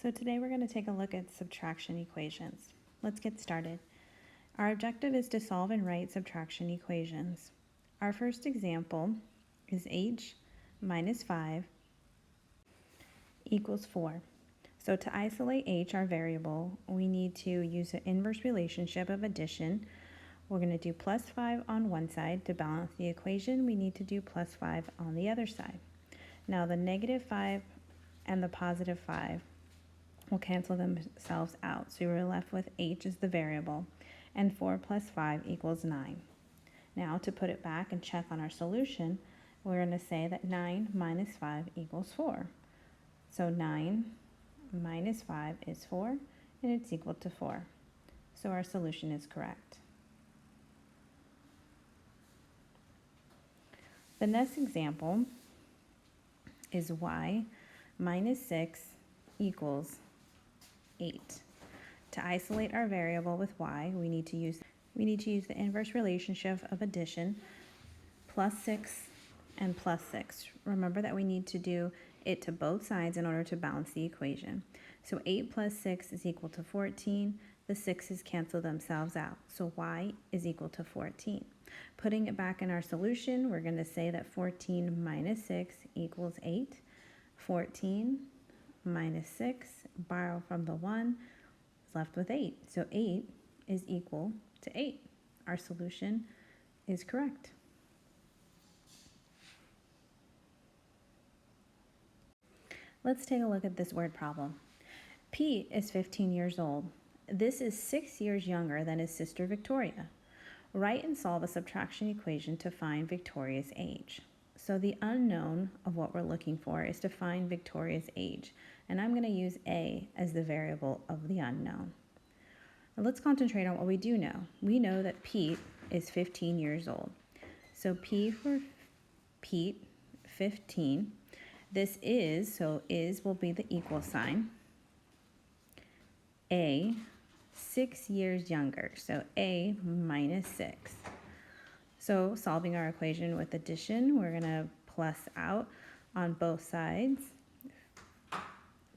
So today we're going to take a look at subtraction equations. Let's get started. Our objective is to solve and write subtraction equations. Our first example is h minus 5 equals 4. So to isolate h, our variable, we need to use the inverse relationship of addition. We're going to do plus 5 on one side. To balance the equation, we need to do plus 5 on the other side. Now the negative 5 and the positive 5 will cancel themselves out. So we're left with h as the variable, and 4 plus 5 equals 9. Now to put it back and check on our solution, we're going to say that 9 minus 5 equals 4. So 9 minus 5 is 4, and it's equal to 4. So our solution is correct. The next example is y minus 6 equals 8. To isolate our variable with y, we need to use the inverse relationship of addition, plus 6 and plus 6. Remember that we need to do it to both sides in order to balance the equation. So 8 plus 6 is equal to 14. The 6's cancel themselves out. So y is equal to 14. Putting it back in our solution, we're going to say that 14 minus 6 equals 8. 14 minus 6, borrow from the 1, is left with 8. So 8 is equal to 8. Our solution is correct. Let's take a look at this word problem. Pete is 15 years old. This is 6 years younger than his sister Victoria. Write and solve a subtraction equation to find Victoria's age. So the unknown of what we're looking for is to find Victoria's age. And I'm going to use A as the variable of the unknown. Now let's concentrate on what we do know. We know that Pete is 15 years old. So P for Pete, 15. This is, so is will be the equal sign. A, 6 years younger. So A minus 6. So solving our equation with addition, we're going to plus out on both sides.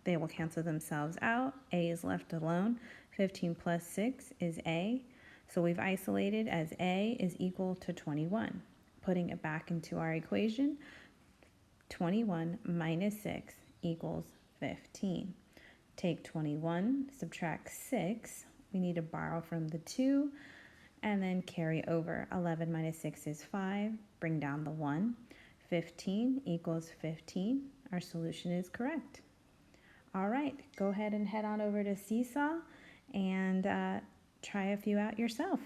They will cancel themselves out. A is left alone. 15 plus 6 is A. So we've isolated as A is equal to 21. Putting it back into our equation, 21 minus 6 equals 15. Take 21, subtract 6. We need to borrow from the 2. And then carry over. 11 minus 6 is 5. Bring down the 1. 15 equals 15. Our solution is correct. All right, go ahead and head on over to Seesaw and try a few out yourself.